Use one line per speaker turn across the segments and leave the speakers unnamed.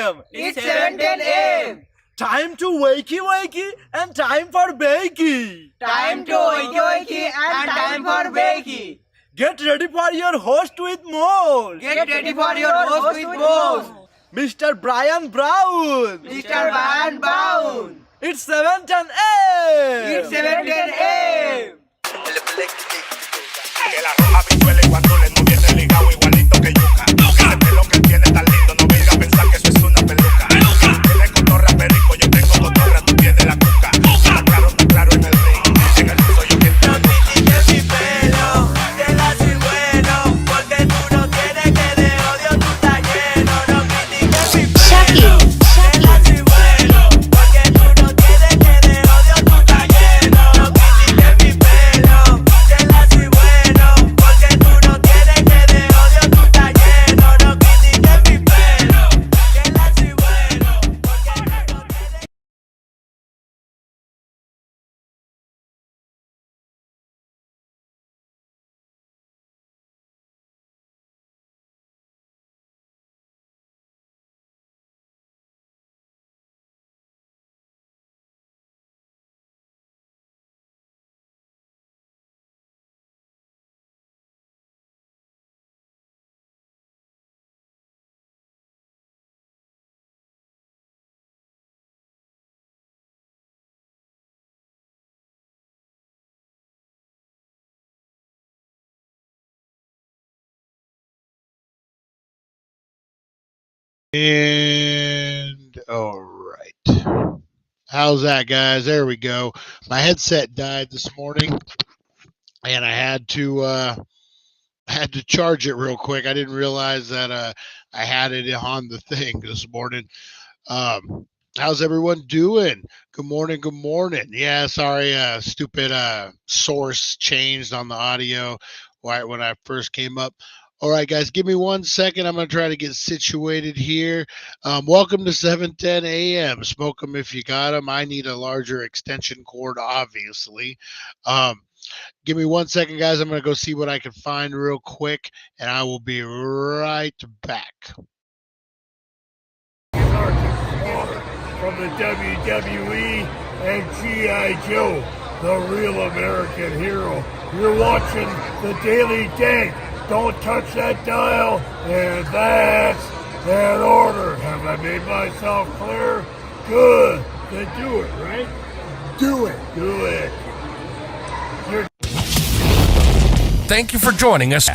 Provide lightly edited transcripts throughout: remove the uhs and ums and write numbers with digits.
a.m.
It's 7:10 a.m.
Time to wakey wakey and time for bakey.
Time to wakey wakey and time for bakey.
Get ready for your host with more.
Get ready for your host with more.
Mr. Brian Brown.
Mr. Brian Brown.
It's 7:10 a.m.
It's 7:10 a.m.
Que la roja pichuela y cuando le no viene ligado igualito que yuca. Ese pelo que tiene tan lindo, no venga a pensar que eso es una peluca. Tiene cotorra perico, yo tengo cotorra, tú tienes la cuca. Está claro en el ring, en el piso yo quien te
no critiques mi pelo, te la soy bueno, porque tú no tienes que de odio tú estás lleno. No critiques mi pelo, te la soy bueno, porque tú no tienes que de odio tú estás lleno. No critiques mi pelo, te la soy bueno, porque tú no tienes que de odio tú estás lleno. No critiques mi pelo, te la soy bueno, porque tú no tienes.
And all right. How's that, guys? There we go. My headset died this morning, and I had to charge it real quick. I didn't realize that I had it on the thing this morning. How's everyone doing? Good morning. Good morning. Yeah, sorry, stupid source changed on the audio when I first came up. All right, guys, give me 1 second. I'm going to try to get situated here. Welcome to 7:10 a.m. Smoke them if you got them. I need a larger extension cord, obviously. Give me 1 second, guys. I'm going to go see what I can find real quick, and I will be right back.
From the WWE and G.I. Joe, the real American hero. You're watching the Daily Dank. Don't touch that dial, and that's an order. Have I made myself clear? Good. Then do it, right? Do it. Do it.
Thank you for joining us.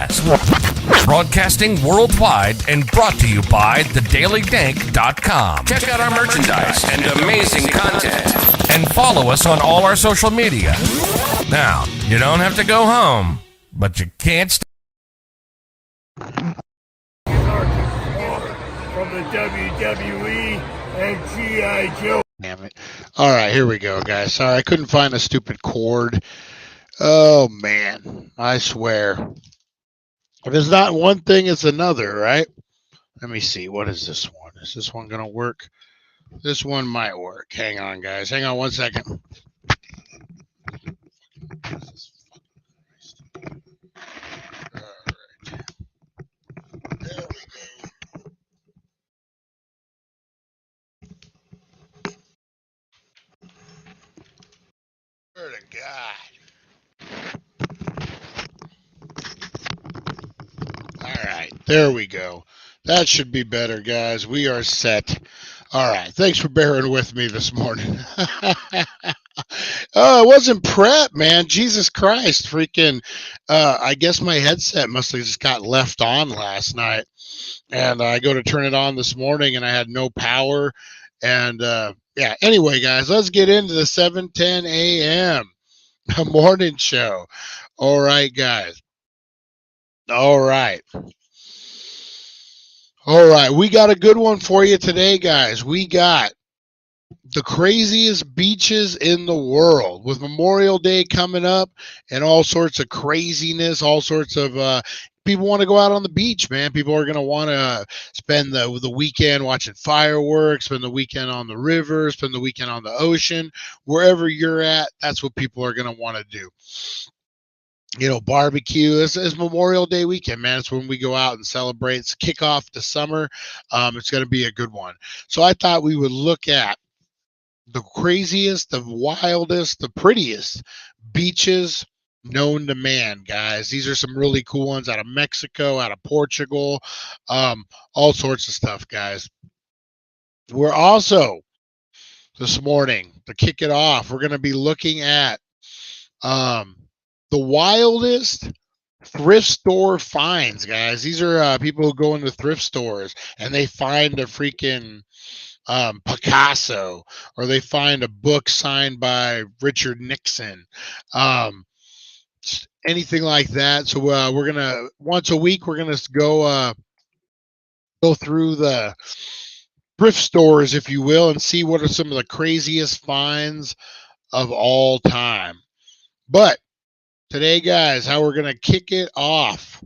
Broadcasting worldwide and brought to you by thedailydank.com. Check out our merchandise and amazing content. And follow us on all our social media. Now, you don't have to go home, but you can't stay.
From the WWE and G.I. Joe.
Damn it. All right, here we go, guys. Sorry, I couldn't find a stupid cord. Oh, man. I swear. If it's not one thing, it's another, right? Let me see. What is this one? Is this one going to work? This one might work. Hang on, guys. Hang on 1 second. There we go. Word of God. All right, there we go. That should be better, guys. We are set. All right, thanks for bearing with me this morning. Oh, it wasn't prep, man. Jesus Christ, freaking. I guess my headset must have just got left on last night. And I go to turn it on this morning, and I had no power. And, yeah, anyway, guys, let's get into the 7:10 a.m. morning show. All right, guys. All right. All right, we got a good one for you today, guys. We got the craziest beaches in the world with Memorial Day coming up and all sorts of craziness, all sorts of people want to go out on the beach, man. People are going to want to spend the weekend watching fireworks, spend the weekend on the river, spend the weekend on the ocean. Wherever you're at, that's what people are going to want to do. barbecue. It's Memorial Day weekend, man. It's when we go out and celebrate. It's kick off the summer. It's going to be a good one. So I thought we would look at the craziest, the wildest, the prettiest beaches known to man, guys. These are some really cool ones out of Mexico, out of Portugal, all sorts of stuff, guys. We're also this morning to kick it off. We're going to be looking at the wildest thrift store finds, guys. These are people who go into thrift stores and they find a freaking Picasso, or they find a book signed by Richard Nixon, anything like that. So we're gonna once a week we're gonna go through the thrift stores, if you will, and see what are some of the craziest finds of all time. But today, guys, how we're gonna kick it off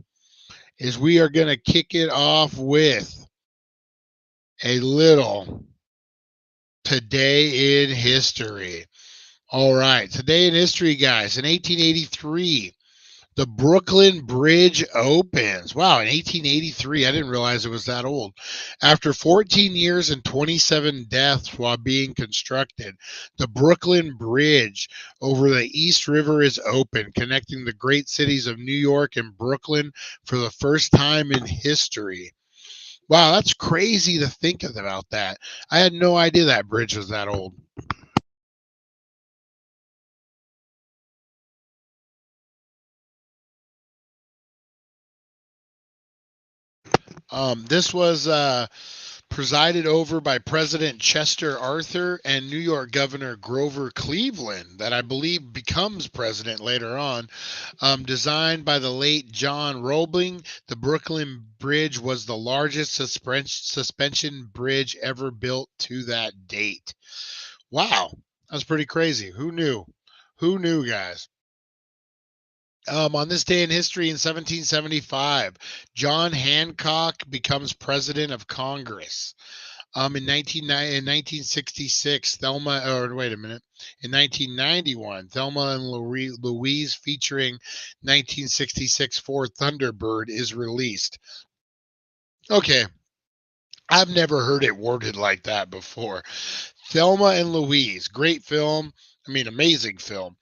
is we are gonna kick it off with a little today in history. All right, today in history, guys. In 1883, the Brooklyn Bridge opens. Wow, in 1883, I didn't realize it was that old. After 14 years and 27 deaths while being constructed, the Brooklyn Bridge over the East River is open, connecting the great cities of New York and Brooklyn for the first time in history. Wow, that's crazy to think about that. I had no idea that bridge was that old. This was presided over by President Chester Arthur and New York Governor Grover Cleveland, that I believe becomes president later on. Designed by the late John Roebling, the Brooklyn Bridge was the largest suspension bridge ever built to that date. Wow, that's pretty crazy. Who knew? Who knew, guys? On this day in history in 1775, John Hancock becomes president of Congress. In 1966, Thelma, or wait a minute, in 1991, Thelma and Louise featuring 1966 Ford Thunderbird is released. Okay, I've never heard it worded like that before. Thelma and Louise, great film. I mean, amazing film.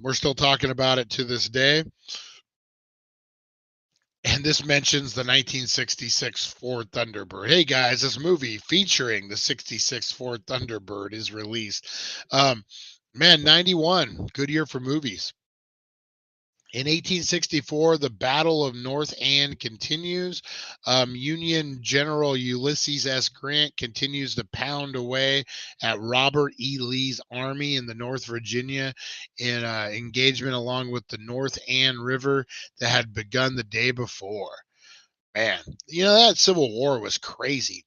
We're still talking about it to this day. And this mentions the 1966 Ford Thunderbird. Hey guys, this movie featuring the 66 Ford Thunderbird is released. Man, 91, good year for movies. In 1864, the Battle of North Ann continues. Union General Ulysses S. Grant continues to pound away at Robert E. Lee's army in the North Virginia in engagement along with the North Ann River that had begun the day before. Man, that Civil War was crazy.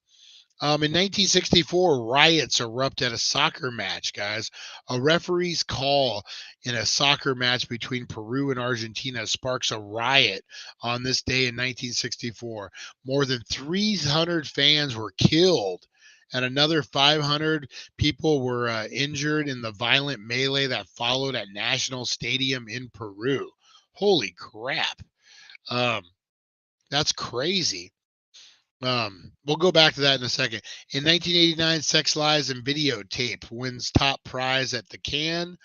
In 1964, riots erupt at a soccer match, guys. A referee's call in a soccer match between Peru and Argentina sparks a riot on this day in 1964. More than 300 fans were killed, and another 500 people were injured in the violent melee that followed at National Stadium in Peru. Holy crap. That's crazy. We'll go back to that in a second. In 1989, Sex, Lies, and Videotape wins top prize at the Cannes.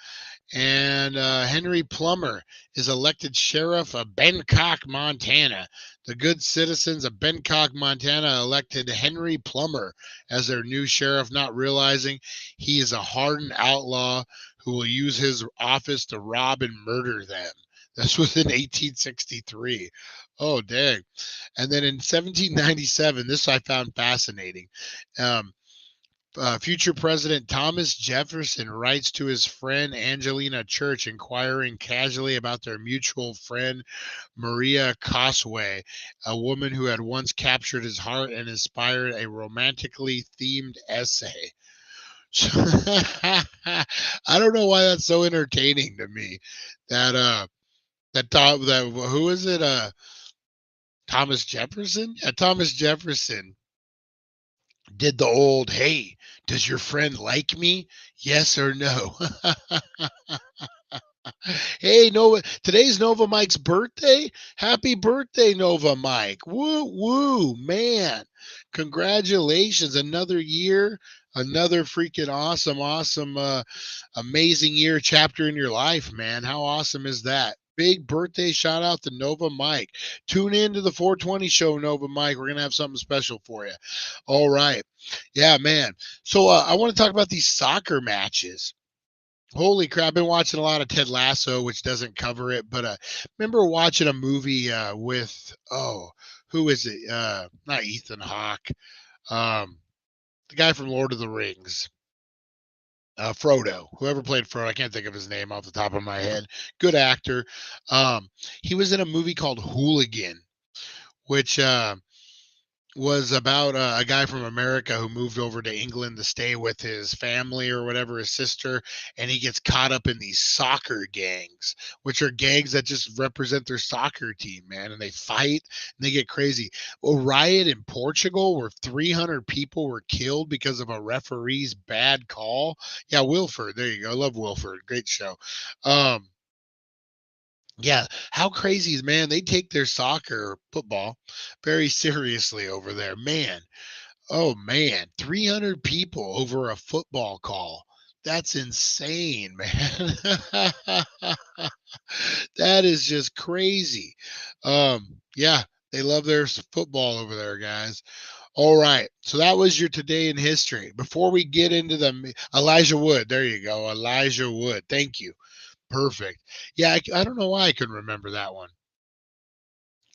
And Henry Plummer is elected sheriff of Bangkok, Montana. The good citizens of Bangkok, Montana elected Henry Plummer as their new sheriff, not realizing he is a hardened outlaw who will use his office to rob and murder them. This was in 1863. Oh, dang. And then in 1797, this I found fascinating. Future President Thomas Jefferson writes to his friend Angelina Church, inquiring casually about their mutual friend Maria Cosway, a woman who had once captured his heart and inspired a romantically themed essay. I don't know why that's so entertaining to me. Who is it? Thomas Jefferson? Yeah, Thomas Jefferson did the old, hey, does your friend like me? Yes or no? Hey, Nova, today's Nova Mike's birthday. Happy birthday, Nova Mike. Woo, woo, man. Congratulations. Another year, another freaking awesome, amazing year, chapter in your life, man. How awesome is that? Big birthday shout out to Nova Mike. Tune in to the 420 show, Nova Mike. We're going to have something special for you. All right. Yeah, man. So I want to talk about these soccer matches. Holy crap! I've been watching a lot of Ted Lasso, which doesn't cover it, but remember watching a movie with who is it? Not Ethan Hawke, the guy from Lord of the Rings, Frodo. Whoever played Frodo, I can't think of his name off the top of my head. Good actor. He was in a movie called Hooligan, which was about a guy from America who moved over to England to stay with his family or whatever, his sister, and he gets caught up in these soccer gangs, which are gangs that just represent their soccer team, man, and they fight and they get crazy. A riot in Portugal where 300 people were killed because of a referee's bad call. Yeah, Wilford, there you go. I love Wilford. Great show. Yeah, how crazy is, man? They take their soccer or football very seriously over there, man. Oh man, 300 people over a football call. That's insane, man. That is just crazy. Yeah, they love their football over there, guys. All right, so that was your today in history. Before we get into the Elijah Wood, there you go, Elijah Wood. Thank you. Perfect. Yeah, I don't know why I couldn't remember that one.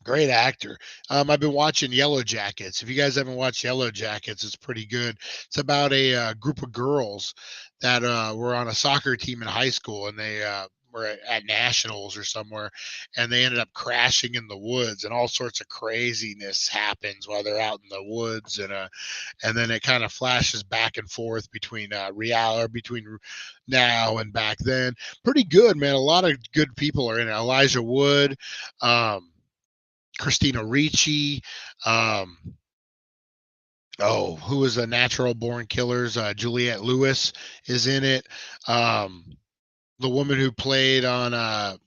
Great actor. I've been watching Yellow Jackets. If you guys haven't watched Yellow Jackets, it's pretty good. It's about a group of girls that were on a soccer team in high school, and they were at nationals or somewhere, and they ended up crashing in the woods, and all sorts of craziness happens while they're out in the woods, and then it kind of flashes back and forth between between now and back then. Pretty good, man. A lot of good people are in it. Elijah Wood. Christina Ricci, who was a Natural Born Killers? Juliette Lewis is in it. The woman who played on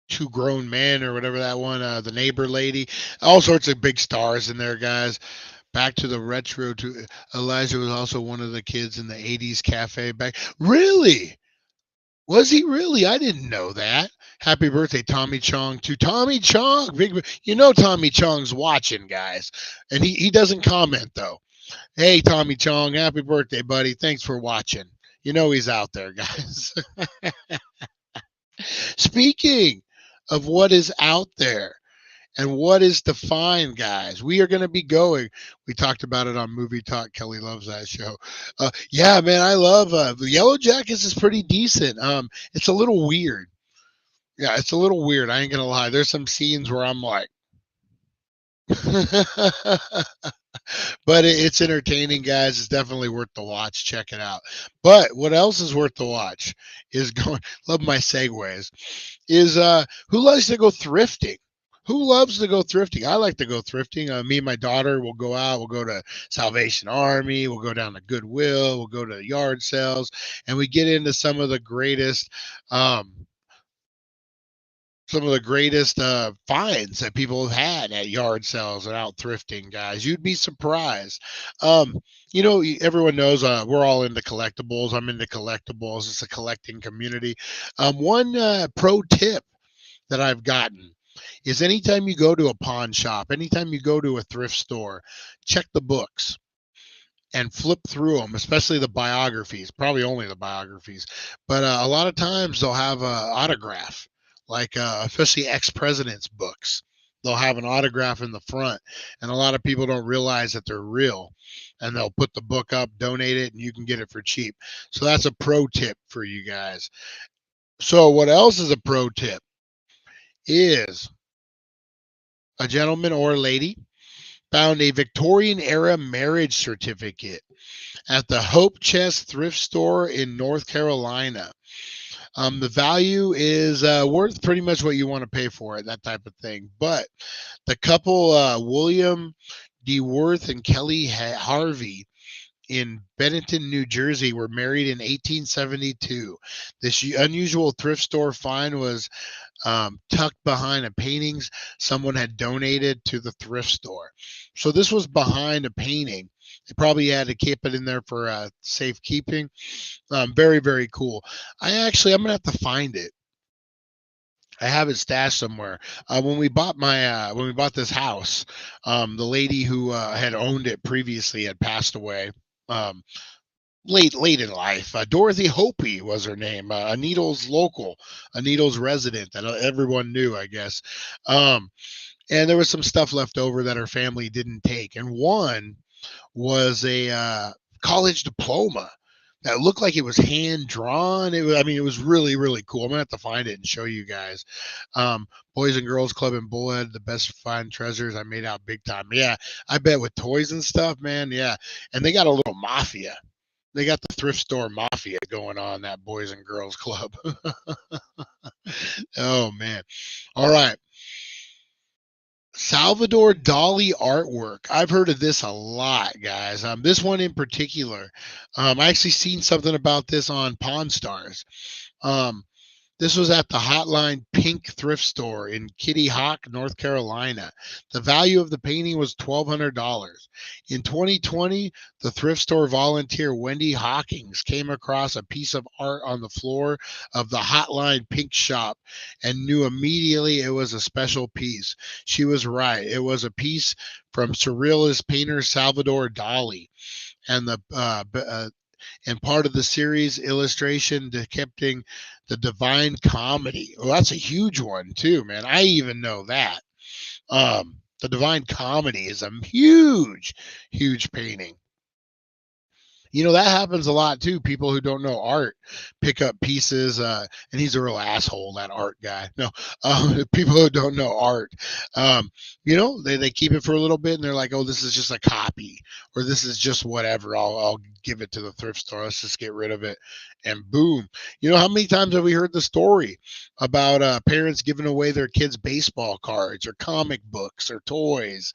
Two Grown Men or whatever that one, the neighbor lady, all sorts of big stars in there, guys. Back to the retro. To Elijah was also one of the kids in the '80s cafe back. Really? Was he really? I didn't know that. Happy birthday, Tommy Chong, to Tommy Chong. Big, Tommy Chong's watching, guys, and he doesn't comment though. Hey, Tommy Chong, happy birthday, buddy. Thanks for watching. He's out there, guys. Speaking of what is out there and what is defined, guys, we are going to be going. We talked about it on Movie Talk. Kelly loves that show. Yeah, man, I love the Yellow Jackets is pretty decent. It's a little weird. Yeah, it's a little weird. I ain't gonna lie. There's some scenes where I'm like, but it's entertaining, guys. It's definitely worth the watch. Check it out. But what else is worth the watch is going. Love my segues. Is who likes to go thrifting? Who loves to go thrifting? I like to go thrifting. Me and my daughter will go out. We'll go to Salvation Army. We'll go down to Goodwill. We'll go to yard sales, and we get into some of the greatest. Some of the greatest finds that people have had at yard sales and out thrifting, guys. You'd be surprised. Everyone knows we're all into collectibles. I'm into collectibles. It's a collecting community. One pro tip that I've gotten is anytime you go to a pawn shop, anytime you go to a thrift store, check the books and flip through them, especially the biographies, probably only the biographies. But a lot of times they'll have an autograph, like especially ex-presidents' books. They'll have an autograph in the front, and a lot of people don't realize that they're real, and they'll put the book up, donate it, and you can get it for cheap. So that's a pro tip for you guys. So what else is a pro tip is a gentleman or a lady found a Victorian era marriage certificate at the Hope Chest thrift store in North Carolina. The value is worth pretty much what you want to pay for it, that type of thing. But the couple, William D. Worth and Kelly Harvey, in Benetton, New Jersey, were married in 1872. This unusual thrift store find was tucked behind a paintings someone had donated to the thrift store. So this was behind a painting. They probably had to keep it in there for safekeeping. Very, very cool. I'm gonna have to find it. I have it stashed somewhere. When we bought this house, the lady who had owned it previously had passed away. Um, late in life. Dorothy Hopi was her name. A Needles local, a Needles resident that everyone knew, I guess. And there was some stuff left over that her family didn't take, and one was a college diploma that looked like it was hand drawn. It was really, really cool. I'm gonna have to find it and show you guys. Boys and Girls Club in Bullhead, the best find treasures. I made out big time. Yeah, I bet with toys and stuff, man. Yeah, and they got a little mafia. They got the thrift store mafia going on, that Boys and Girls Club. Oh man. All right. Salvador Dali artwork. I've heard of this a lot, guys. This one in particular, I actually seen something about this on Pawn Stars. This was at the Hotline Pink thrift store in Kitty Hawk, North Carolina. The value of the painting was $1,200. In 2020, the thrift store volunteer Wendy Hawkins came across a piece of art on the floor of the Hotline Pink shop and knew immediately it was a special piece. She was right. It was a piece from surrealist painter Salvador Dali. And and part of the series illustration depicting the Divine Comedy. Oh, that's a huge one too, man. I even know that. The Divine Comedy is a huge, huge painting. You know, that happens a lot too. People who don't know art pick up pieces, and he's a real asshole, that art guy. No, people who don't know art, they keep it for a little bit and they're like, oh, this is just a copy, or this is just whatever. I'll give it to the thrift store. Let's just get rid of it. And boom. You know, how many times have we heard the story about parents giving away their kids' baseball cards or comic books or toys?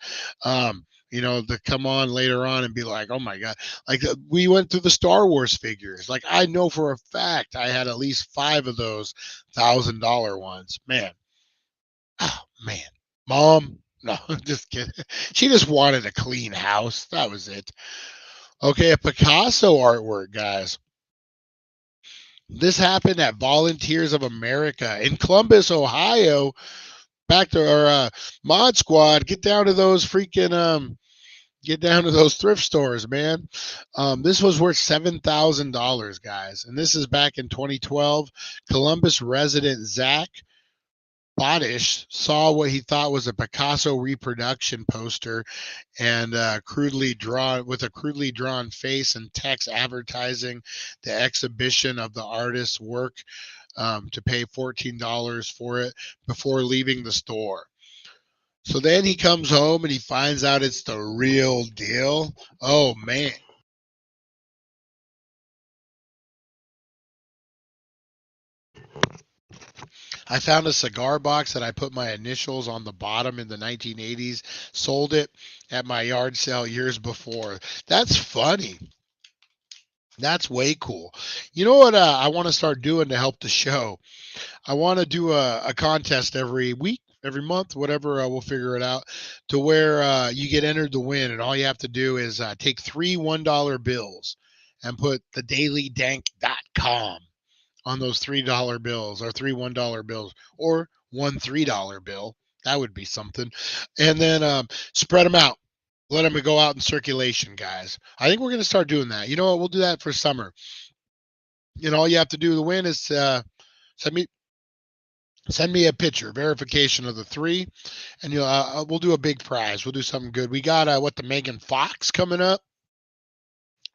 To come on later on and be like, oh my God, like we went through the Star Wars figures. Like I know for a fact I had at least 5 of those $1,000 ones. Man. Oh man. Mom. No, just kidding. She just wanted a clean house. That was it. Okay. A Picasso artwork, guys. This happened at Volunteers of America in Columbus, Ohio. Back to our mod squad. Get down to those thrift stores, man. This was worth $7,000, guys. And this is back in 2012. Columbus resident Zach Bodish saw what he thought was a Picasso reproduction poster and crudely drawn face and text advertising the exhibition of the artist's work, to pay $14 for it before leaving the store. So then he comes home and he finds out it's the real deal. Oh, man. I found a cigar box that I put my initials on the bottom in the 1980s, sold it at my yard sale years before. That's funny. That's way cool. You know what I want to start doing to help the show? I want to do a contest every week, every month, whatever. We'll figure it out to where you get entered to win. And all you have to do is take 3 $1 bills and put thedailydank.com on those $3 bills, or 3 $1 bills, or 1 $3 bill. That would be something. And then spread them out. Let them go out in circulation, guys. I think we're going to start doing that. You know what? We'll do that for summer. All you have to do to win is send me a picture, verification of the 3, and we'll do a big prize. We'll do something good. We got the Megan Fox coming up.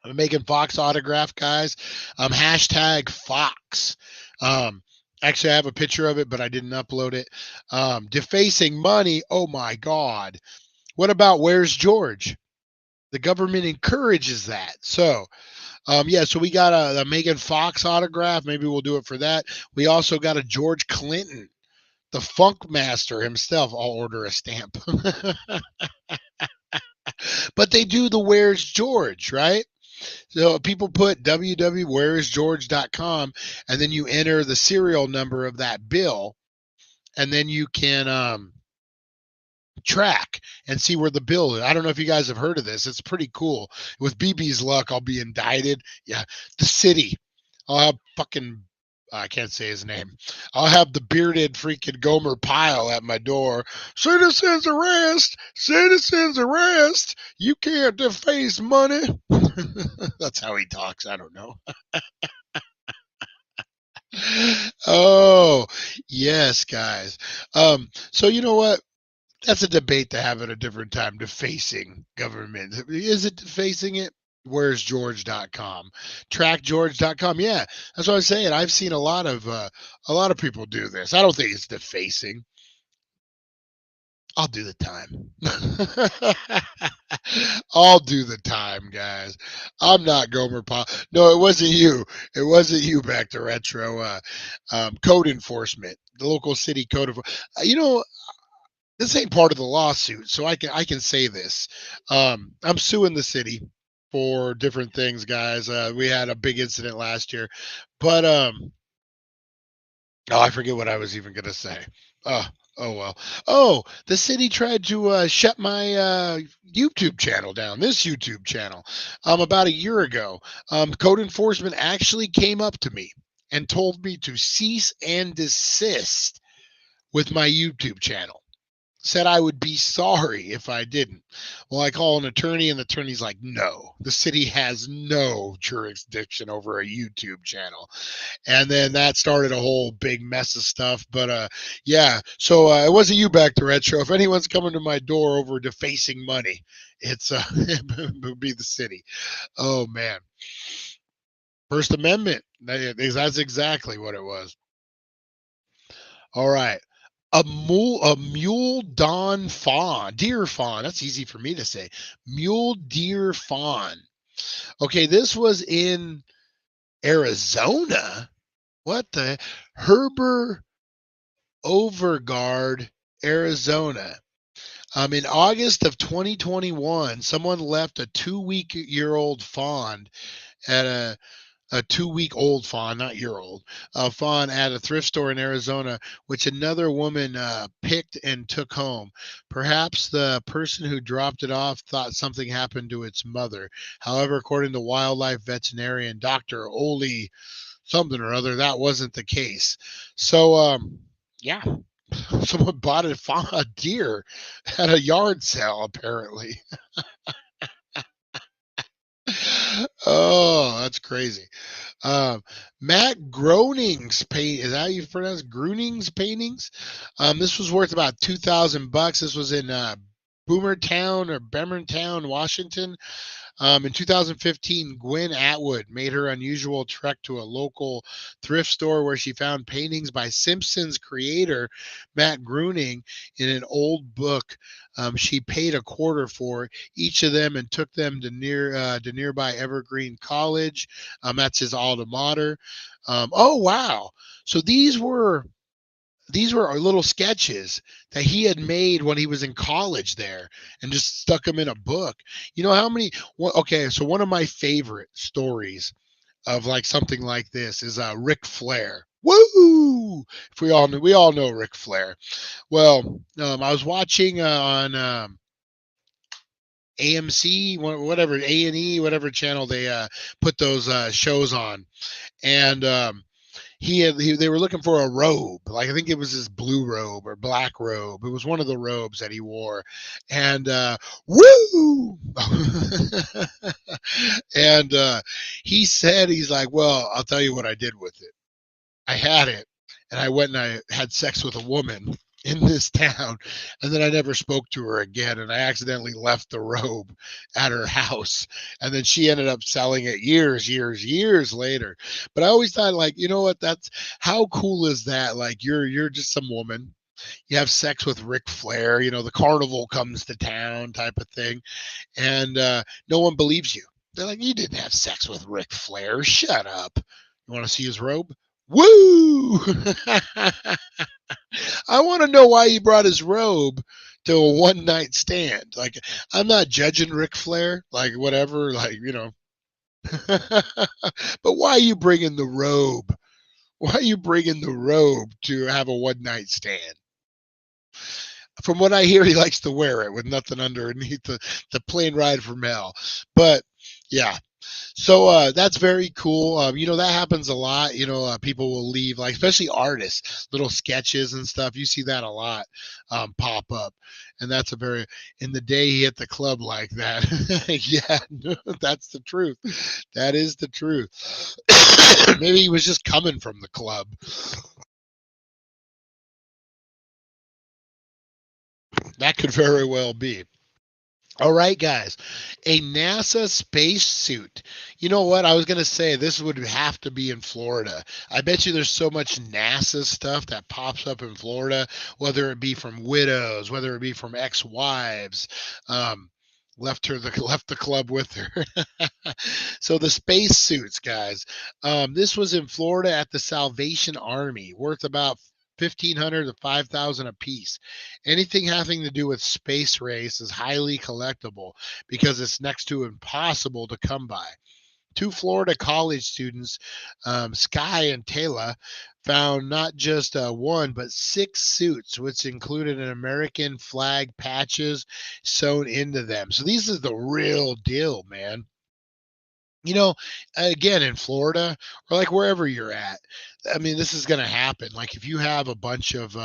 Megan Fox autograph, guys. Hashtag Fox. Actually, I have a picture of it, but I didn't upload it. Defacing money. Oh my God. What about Where's George? The government encourages that. So, so we got a Megan Fox autograph. Maybe we'll do it for that. We also got a George Clinton, the funk master himself. I'll order a stamp. But they do the Where's George, right? So people put www.whereisgeorge.com, and then you enter the serial number of that bill, and then you can track and see where the bill is. I don't know if you guys have heard of this. It's pretty cool. With BB's luck, I'll be indicted. Yeah, the city. I'll have fucking, I can't say his name. I'll have the bearded freaking Gomer Pyle at my door. Citizens arrest! Citizens arrest! You can't deface money. That's how he talks. I don't know. Oh, yes, guys. So you know what? That's a debate to have at a different time. Defacing government. Is it defacing it? Where's George.com? Trackgeorge.com. Yeah, that's what I'm saying. I've seen a lot of people do this. I don't think it's defacing. I'll do the time. I'll do the time, guys. I'm not Gomer Pyle. No, it wasn't you. It wasn't you. Back to retro. Code enforcement. The local city code of. This ain't part of the lawsuit, so I can say this. I'm suing the city for different things, guys. We had a big incident last year, but I forget what I was even gonna say. Oh well. Oh, the city tried to shut my YouTube channel down. This YouTube channel, about a year ago. Code enforcement actually came up to me and told me to cease and desist with my YouTube channel. Said I would be sorry if I didn't. Well, I call an attorney, and the attorney's like, no, the city has no jurisdiction over a YouTube channel. And then that started a whole big mess of stuff. But yeah, so it wasn't you, Back to Retro. If anyone's coming to my door over defacing money, it would be the city. Oh, man. First Amendment. That's exactly what it was. All right. A mule dawn fawn, deer fawn. That's easy for me to say. Mule deer fawn. Okay, this was in Arizona. What the? Heber Overgard, Arizona. In August of 2021, someone left a 2-week-old fawn at a 2-week-old fawn, not year old, fawn at a thrift store in Arizona, which another woman picked and took home. Perhaps the person who dropped it off thought something happened to its mother. However, according to wildlife veterinarian Dr. Oli something or other, that wasn't the case. So, yeah, someone bought a deer at a yard sale, apparently. Oh, that's crazy. Matt Groening's paint, is that how you pronounce Groening's paintings? This was worth about $2,000. This was in Bremertown, Washington. In 2015, Gwen Atwood made her unusual trek to a local thrift store where she found paintings by Simpsons creator Matt Groening in an old book. She paid $25 for each of them and took them to nearby Evergreen College. That's his alma mater. Oh wow! So these were little sketches that he had made when he was in college there and just stuck them in a book. You know how many? Okay, so one of my favorite stories of like something like this is Ric Flair. Woo! If we all know Ric Flair. Well, I was watching on AMC, whatever, A&E, whatever channel they put those shows on, and they were looking for a robe. Like, I think it was his blue robe or black robe. It was one of the robes that he wore. And woo! And he said, he's like, well, I'll tell you what I did with it. I had it, and I went and I had sex with a woman in this town, and then I never spoke to her again, and I accidentally left the robe at her house, and then she ended up selling it years later. But I always thought, like, you know what, that's how cool is that? Like, you're just some woman, you have sex with Ric Flair, the carnival comes to town type of thing, and no one believes you. They're like, you didn't have sex with Ric Flair, shut up. You want to see his robe? Woo! I want to know why he brought his robe to a one-night stand. Like, I'm not judging Ric Flair, like, whatever, like, But why are you bringing the robe? Why are you bringing the robe to have a one night stand? From what I hear, he likes to wear it with nothing underneath the plane ride from hell. But yeah, so that's very cool. That happens a lot. People will leave, like especially artists, little sketches and stuff. You see that a lot pop up, and that's a very in the day he hit the club like that. Yeah, that's the truth. That is the truth. Maybe he was just coming from the club. That could very well be. All right, guys. A NASA spacesuit. You know what? I was going to say this would have to be in Florida. I bet you there's so much NASA stuff that pops up in Florida, whether it be from widows, whether it be from ex-wives. Left the club with her. So the spacesuits, guys. This was in Florida at the Salvation Army, worth about 1,500 to 5,000 a piece. Anything having to do with space race is highly collectible because it's next to impossible to come by. Two Florida college students, Sky and Taylor, found not just one, but six suits, which included an American flag patches sewn into them. So these are the real deal, man. you know, again, in Florida or like wherever you're at, I mean, this is going to happen. Like if you have a bunch of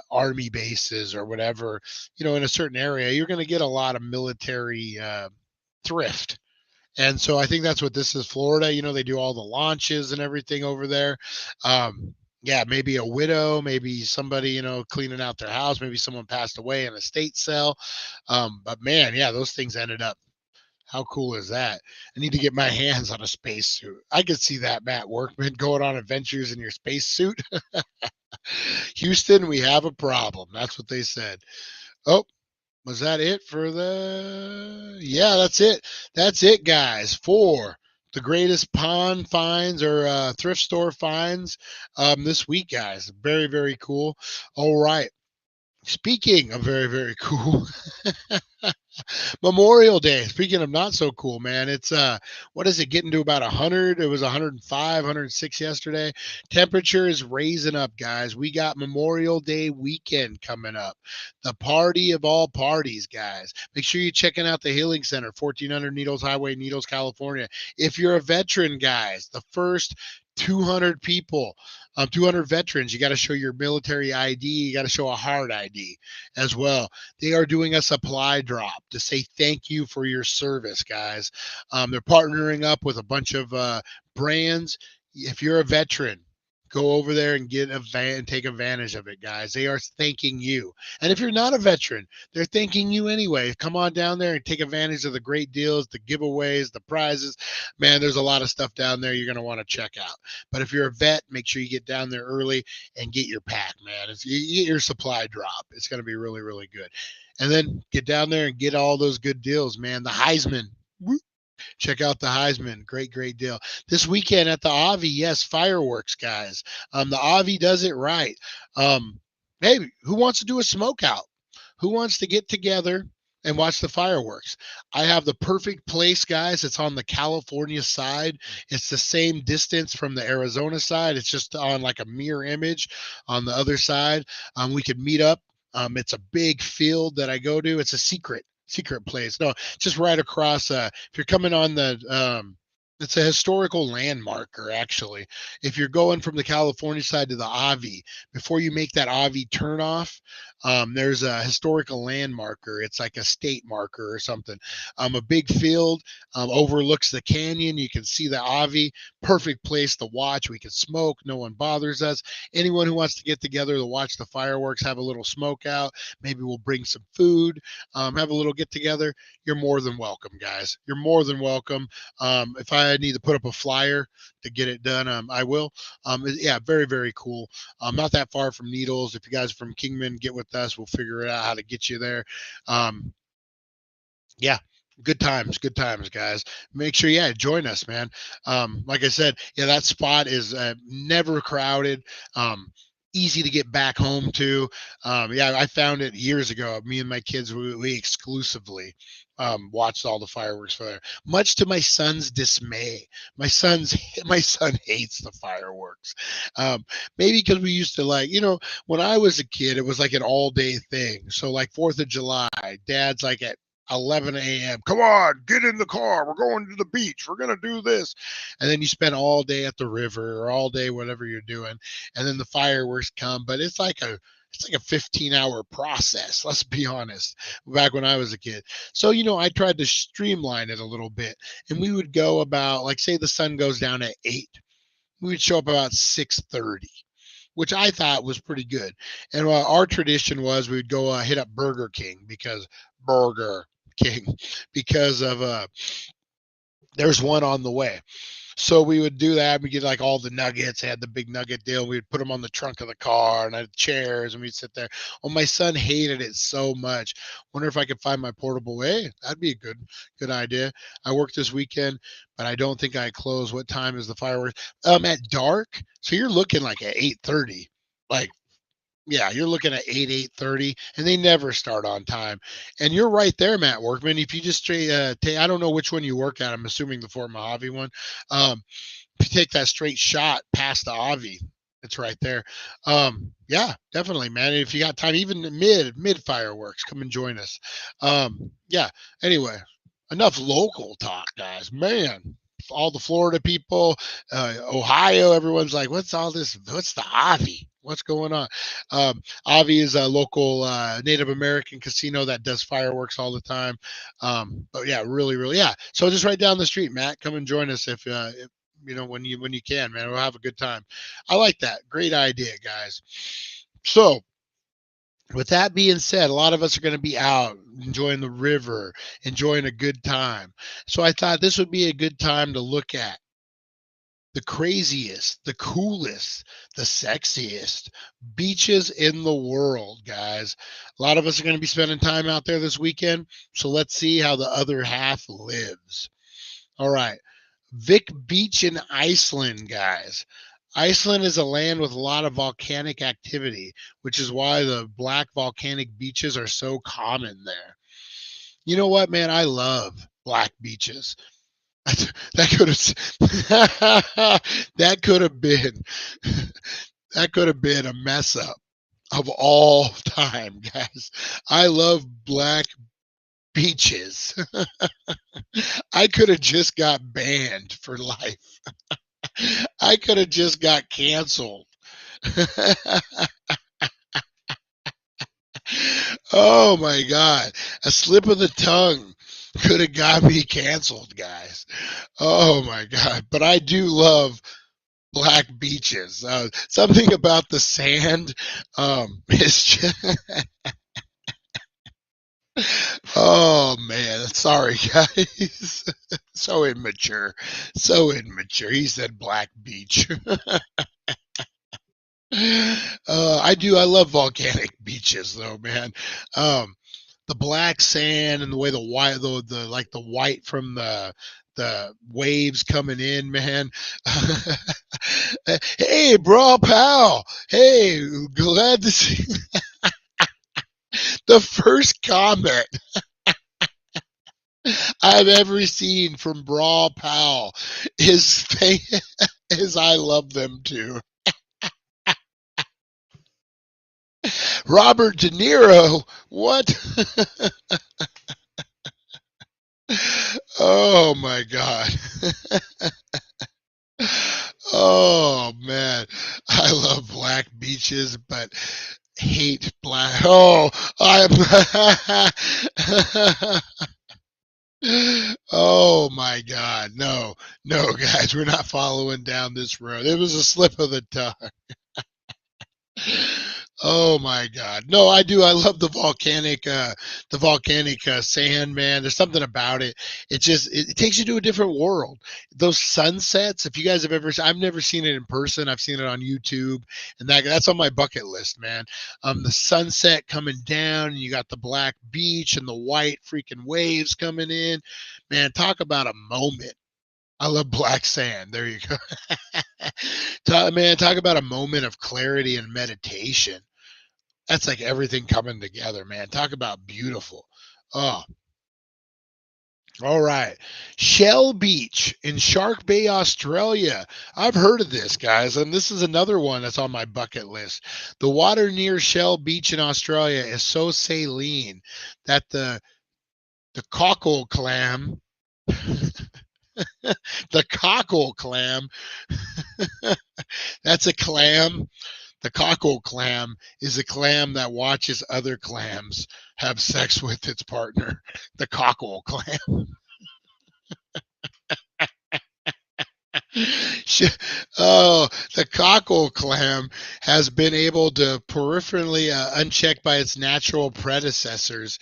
army bases or whatever, in a certain area, you're going to get a lot of military thrift. And so I think that's what this is, Florida. They do all the launches and everything over there. Yeah, maybe a widow, maybe somebody, cleaning out their house, maybe someone passed away in a estate sale. But man, yeah, those things ended up. How cool is that? I need to get my hands on a spacesuit. I could see that, Matt Workman, going on adventures in your spacesuit. Houston, we have a problem. That's what they said. Oh, was that it for the? Yeah, that's it. That's it, guys, for the greatest pawn finds or thrift store finds this week, guys. Very, very cool. All right. Speaking of very, very cool, Memorial Day. Speaking of not so cool, man, it's what is it getting to about 100? It was 105, 106 yesterday. Temperature is raising up, guys. We got Memorial Day weekend coming up. The party of all parties, guys. Make sure you're checking out the Healing Center, 1400 Needles Highway, Needles, California. If you're a veteran, guys, the first 200 people, 200 veterans, you got to show your military ID. You got to show a hard ID as well. They are doing a supply drop to say thank you for your service, guys. They're partnering up with a bunch of brands. If you're a veteran, go over there and take advantage of it, guys. They are thanking you. And if you're not a veteran, they're thanking you anyway. Come on down there and take advantage of the great deals, the giveaways, the prizes. Man, there's a lot of stuff down there you're going to want to check out. But if you're a vet, make sure you get down there early and get your pack, man. You get your supply drop. It's going to be really, really good. And then get down there and get all those good deals, man. The Heisman. Woo. Check out the Heisman. Great, great deal. This weekend at the Avi, yes, fireworks, guys. The Avi does it right. Hey, who wants to do a smoke out? Who wants to get together and watch the fireworks? I have the perfect place, guys. It's on the California side. It's the same distance from the Arizona side. It's just on like a mirror image on the other side. We could meet up. It's a big field that I go to. It's a secret place. No, just right across. If you're coming on it's a historical landmarker, actually. If you're going from the California side to the Avi, before you make that Avi turnoff, there's a historical landmarker. It's like a state marker or something. A big field overlooks the canyon. You can see the Avi. Perfect place to watch. We can smoke. No one bothers us. Anyone who wants to get together to watch the fireworks, have a little smoke out. Maybe we'll bring some food. Have a little get together. You're more than welcome, guys. You're more than welcome. If I need to put up a flyer to get it done, I will. Yeah, very, very cool. Not that far from Needles. If you guys are from Kingman, get with us. We'll figure it out how to get you there. Yeah, good times, guys. Make sure, yeah, join us, man. Like I said, yeah, that spot is never crowded. easy to get back home to. Yeah, I found it years ago. Me and my kids, we exclusively watched all the fireworks for there, much to my son's dismay. My son hates the fireworks. Maybe because we used to, like, when I was a kid, it was like an all day thing. So like 4th of July, dad's like at 11 a.m. Come on, get in the car. We're going to the beach. We're going to do this. And then you spend all day at the river or all day, whatever you're doing. And then the fireworks come, but it's like a 15-hour process. Let's be honest. Back when I was a kid. So, I tried to streamline it a little bit, and we would go about, like, say the sun goes down at 8. We would show up about 6:30, which I thought was pretty good. And our tradition was we would go hit up Burger King because of there's one on the way. So we would do that. We get like all the nuggets. They had the big nugget deal. We'd put them on the trunk of the car and I had chairs, and we'd sit there. Oh, my son hated it so much. Wonder if I could find my portable way. That'd be a good idea. I worked this weekend, but I don't think I close. What time is the fireworks? At dark. So you're looking like at 8:30. Like, yeah, you're looking at 8:30, and they never start on time. And you're right there, Matt Workman. If you just straight take, I don't know which one you work at. I'm assuming the Fort Mojave one. If you take that straight shot past the Avi, it's right there. Yeah, definitely, man. If you got time, even mid fireworks, come and join us. Yeah. Anyway, enough local talk, guys. Man, all the Florida people, Ohio, everyone's like, what's all this? What's the Avi? What's going on? Avi is a local Native American casino that does fireworks all the time. But yeah, really, really, yeah. So just right down the street, Matt, come and join us if when you can, man. We'll have a good time. I like that. Great idea, guys. So with that being said, a lot of us are going to be out enjoying the river, enjoying a good time. So I thought this would be a good time to look at the craziest, the coolest, the sexiest beaches in the world, guys. A lot of us are going to be spending time out there this weekend. So let's see how the other half lives. All right. Vik Beach in Iceland, guys. Iceland is a land with a lot of volcanic activity, which is why the black volcanic beaches are so common there. You know what, man? I love black beaches. That could have been a mess up of all time, guys. I love black beaches. I could have just got banned for life. I could have just got canceled. Oh my God. A slip of the tongue could have got me canceled, guys. Oh my God. But I do love black beaches. Something about the sand is just... Oh man, sorry guys. So immature. He said black beach. I love volcanic beaches though, man. The black sand and the way the white from the waves coming in, man. Hey, bro, pal. Hey, glad to see the first comment I've ever seen from Brawl Pal is I love them too. Robert De Niro, what? Oh my God. Oh man, I love black beaches, but hate black. Oh, oh my God, no, guys, we're not following down this road. It was a slip of the tongue. Oh my God. No, I do. I love the volcanic sand, man. There's something about it. It takes you to a different world. Those sunsets, if you guys have I've never seen it in person. I've seen it on YouTube, and that's on my bucket list, man. The sunset coming down, and you got the black beach and the white freaking waves coming in. Man, talk about a moment. I love black sand. There you go. Talk about a moment of clarity and meditation. That's like everything coming together, man. Talk about beautiful. Oh, all right. Shell Beach in Shark Bay, Australia. I've heard of this, guys, and this is another one that's on my bucket list. The water near Shell Beach in Australia is so saline that the cockle clam, the cockle clam, that's a clam. The cockle clam is a clam that watches other clams have sex with its partner. The cockle clam. Oh, the cockle clam has been able to peripherally unchecked by its natural predecessors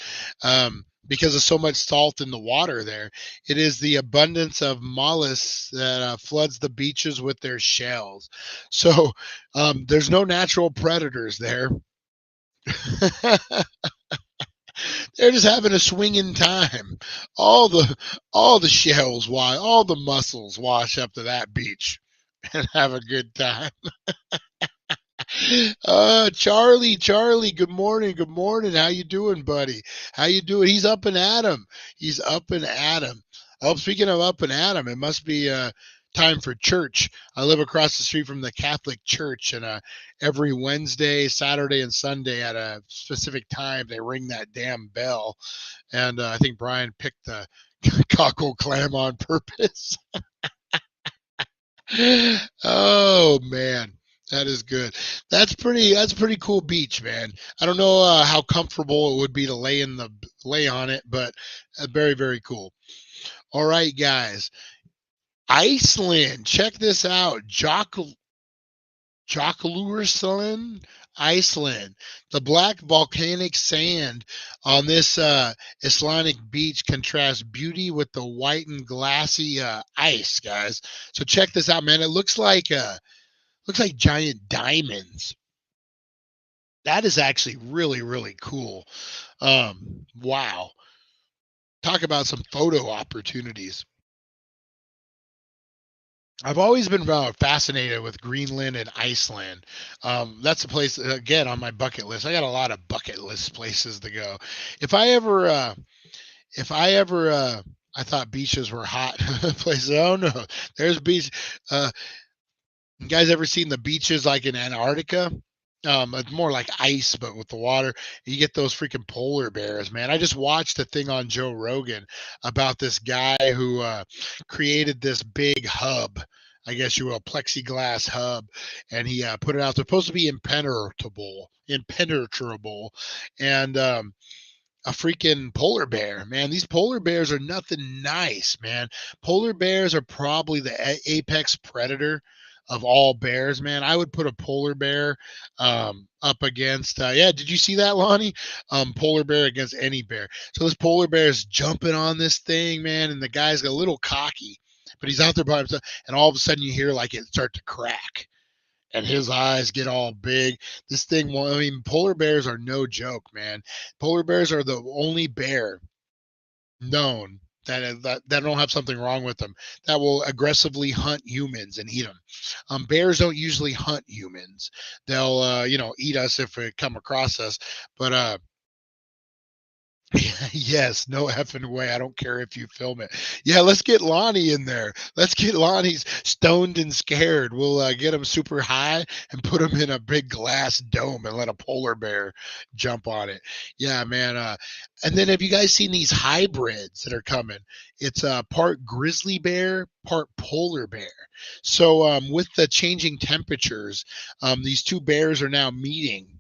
because of so much salt in the water there. It is the abundance of mollusks that floods the beaches with their shells. So there's no natural predators there. They're just having a swinging time. All the shells, all the mussels wash up to that beach and have a good time. Charlie, good morning. Good morning. How you doing, buddy? How you doing? He's up and at 'em. He's up and at 'em. Oh, speaking of up and at 'em, it must be time for church. I live across the street from the Catholic Church, and every Wednesday, Saturday, and Sunday at a specific time, they ring that damn bell. And I think Brian picked the cockle clam on purpose. Oh man, that is good. That's a pretty cool beach, man. I don't know how comfortable it would be to lay on it, but very very cool. All right, guys. Iceland, check this out. Jökulsárlón, Iceland. The black volcanic sand on this Icelandic beach contrasts beauty with the white and glassy ice, guys. So check this out, man. It looks like giant diamonds. That is actually really really cool. Wow. Talk about some photo opportunities. I've always been fascinated with Greenland and Iceland. That's a place again on my bucket list. I got a lot of bucket list places to go. If I ever, I thought beaches were hot places. Oh no, there's beach. Uh, you guys ever seen the beaches like in Antarctica? It's more like ice, but with the water. You get those freaking polar bears, man. I just watched a thing on Joe Rogan about this guy who created this big hub, I guess you will, plexiglass hub, and he put it out. They're supposed to be impenetrable, and a freaking polar bear, man. These polar bears are nothing nice, man. Polar bears are probably the apex predator of all bears, man. I would put a polar bear up against yeah, did you see that, Lonnie? Polar bear against any bear. So this polar bear is jumping on this thing, man, and the guy's a little cocky, but he's out there by himself, and all of a sudden you hear like it start to crack and his eyes get all big. This thing, I mean, polar bears are no joke, man. Polar bears are the only bear known that don't have something wrong with them that will aggressively hunt humans and eat them. Bears don't usually hunt humans. They'll eat us if they come across us, but yes, no effing way. I don't care if you film it. Yeah, let's get Lonnie in there. Let's get Lonnie's stoned and scared. We'll get him super high and put him in a big glass dome and let a polar bear jump on it. Yeah, man. And then have you guys seen these hybrids that are coming? It's part grizzly bear, part polar bear. So with the changing temperatures, these two bears are now meeting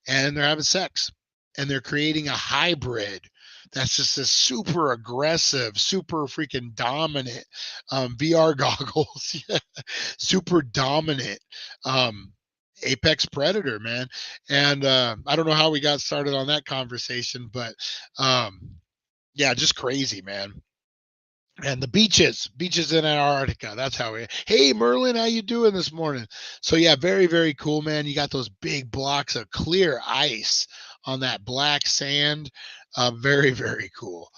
and they're having sex. And they're creating a hybrid that's just a super aggressive, super freaking dominant VR goggles, super dominant apex predator, man. And I don't know how we got started on that conversation, but yeah, just crazy, man. And the beaches in Antarctica. That's how we. Hey, Merlin, how you doing this morning? So yeah, very very cool, man. You got those big blocks of clear ice on that black sand. Very very cool.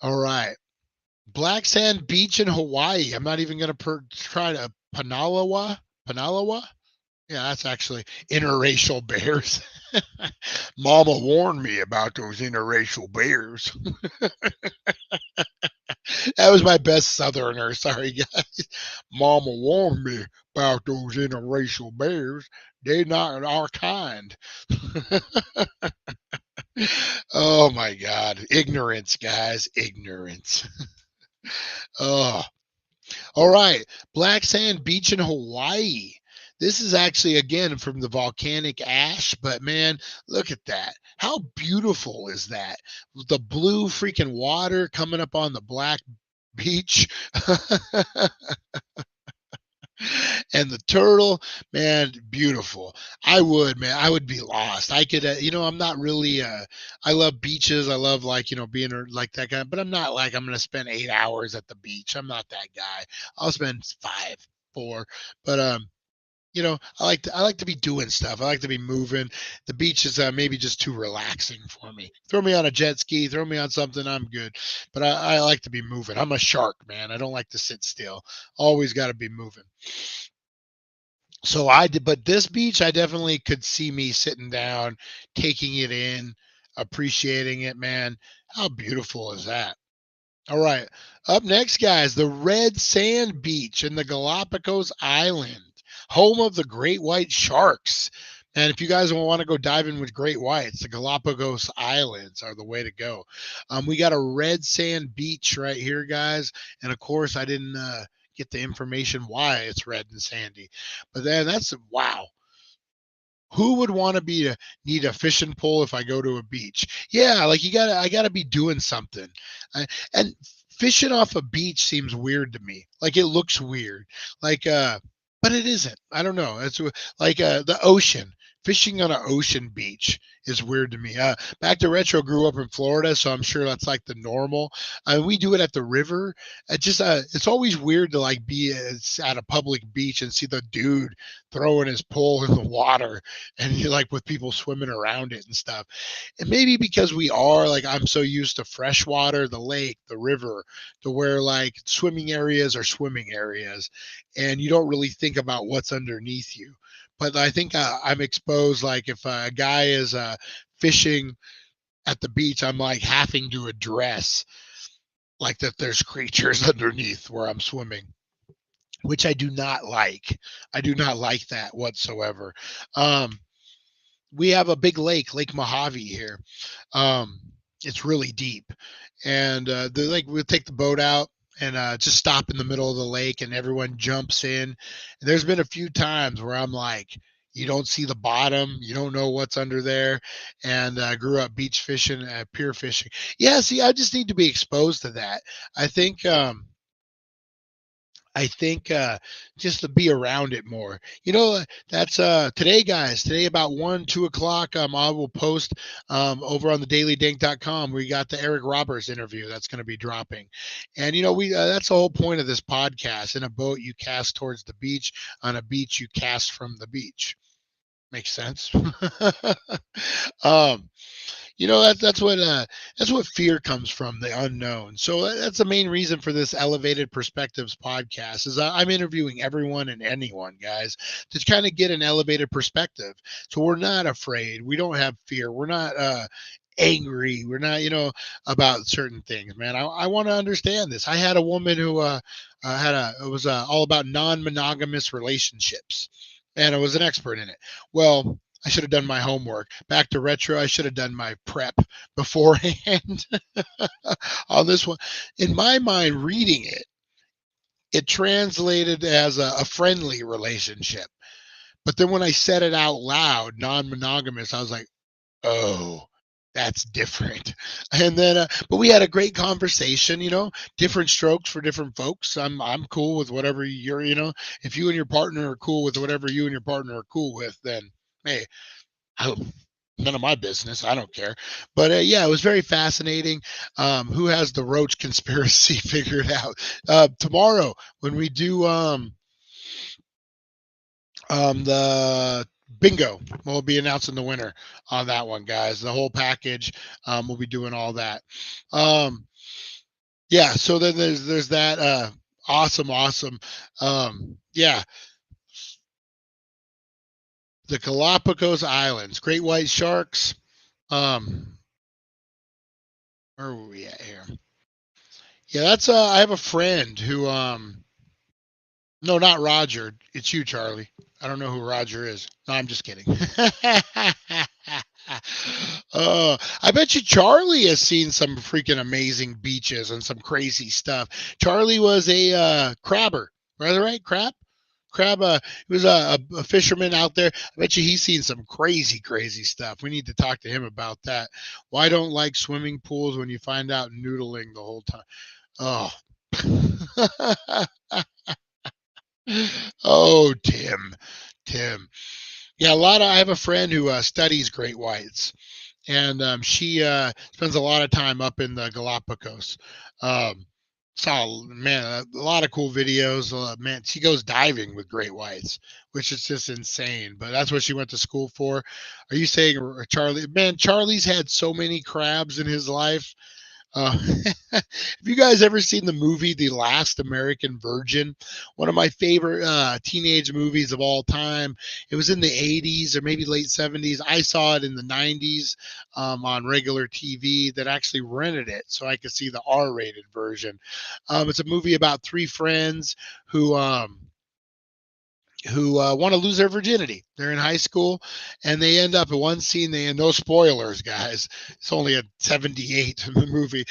All right, Black Sand Beach in Hawaii. I'm not even gonna try to Panawa. Yeah, that's actually interracial bears. Mama warned me about those interracial bears. That was my best Southerner. Sorry, guys. Mama warned me about those interracial bears. They're not our kind. Oh my God. Ignorance, guys. Ignorance. Oh, all right. Black Sand Beach in Hawaii. This is actually, again, from the volcanic ash, but man, look at that. How beautiful is that? The blue freaking water coming up on the black beach. And the turtle, man, beautiful. Man, I would be lost. I could, I'm not really, I love beaches. I love like, being like that guy, but I'm not like, I'm going to spend 8 hours at the beach. I'm not that guy. I'll spend 5, 4, but, I like to be doing stuff. I like to be moving. The beach is maybe just too relaxing for me. Throw me on a jet ski, throw me on something, I'm good. But I like to be moving. I'm a shark, man. I don't like to sit still. Always got to be moving. So I did, but this beach, I definitely could see me sitting down, taking it in, appreciating it, man. How beautiful is that? All right. Up next, guys, the Red Sand Beach in the Galapagos Island, home of the great white sharks. And if you guys want to go diving with great whites, the Galapagos Islands are the way to go. We got a red sand beach right here, guys. And of course, I didn't get the information why it's red and sandy. But then that's wow. Who would want to need a fishing pole if I go to a beach? Yeah, like I gotta be doing something. And fishing off a beach seems weird to me. Like it looks weird. Like but it isn't. I don't know. It's like the ocean. Fishing on an ocean beach is weird to me. Back to Retro grew up in Florida, so I'm sure that's like the normal. We do it at the river. It's always weird to like be at a public beach and see the dude throwing his pole in the water and you're like with people swimming around it and stuff. And maybe because I'm so used to freshwater, the lake, the river, to where like swimming areas are swimming areas and you don't really think about what's underneath you. But I think I'm exposed. Like if a guy is fishing at the beach, I'm like having to address like that there's creatures underneath where I'm swimming, which I do not like. I do not like that whatsoever. We have a big Lake Mojave here. It's really deep, and we'll take the boat out and just stop in the middle of the lake, and everyone jumps in. And there's been a few times where I'm like, you don't see the bottom, you don't know what's under there, and I grew up beach fishing, pier fishing. Yeah, see, I just need to be exposed to that. I think just to be around it more. That's today, guys. Today about 1-2 o'clock. I will post over on the dailydank.com. We got the Eric Roberts interview that's going to be dropping. And we that's the whole point of this podcast. In a boat you cast towards the beach, on a beach you cast from the beach. Makes sense. That's what fear comes from, the unknown. So that's the main reason for this Elevated Perspectives podcast is I'm interviewing everyone and anyone, guys, to kind of get an elevated perspective. So we're not afraid. We don't have fear. We're not angry. We're not, about certain things, man. I want to understand this. I had a woman who it was all about non-monogamous relationships, and I was an expert in it. Well, I should have done my homework. Back to Retro, I should have done my prep beforehand on this one. In my mind, reading it translated as a friendly relationship. But then when I said it out loud, non-monogamous, I was like, oh, that's different. And then, but we had a great conversation, different strokes for different folks. I'm cool with whatever you're, if you and your partner are cool with whatever you and your partner are cool with, then hey, none of my business. I don't care. But yeah, it was very fascinating. Who has the roach conspiracy figured out? Tomorrow when we do the bingo, we'll be announcing the winner on that one, guys. The whole package. We'll be doing all that. Yeah. So then there's that. Awesome. Yeah, the Galapagos Islands, great white sharks. Um, where were we at here? Yeah, that's I have a friend who no, not Roger. It's you, Charlie. I don't know who Roger is. No, I'm just kidding. I bet you Charlie has seen some freaking amazing beaches and some crazy stuff. Charlie was a crabber, right? Crab. He was a fisherman out there. I bet you he's seen some crazy stuff. We need to talk to him about that. Why don't like swimming pools when you find out noodling the whole time? Oh. Oh, Tim. Yeah, I have a friend who studies great whites, and she spends a lot of time up in the Galapagos. Um, saw man a lot of cool videos. Man, she goes diving with great whites, which is just insane. But that's what she went to school for. Are you saying Charlie? Man, Charlie's had so many crabs in his life. Have you guys ever seen the movie The Last American Virgin? One of my favorite teenage movies of all time. It was in the 80s or maybe late 70s. I saw it in the 90s on regular TV that actually rented it so I could see the R-rated version. It's a movie about three friends who want to lose their virginity. They're in high school, and they end up in one scene. No spoilers, guys. It's only a 78 in the movie.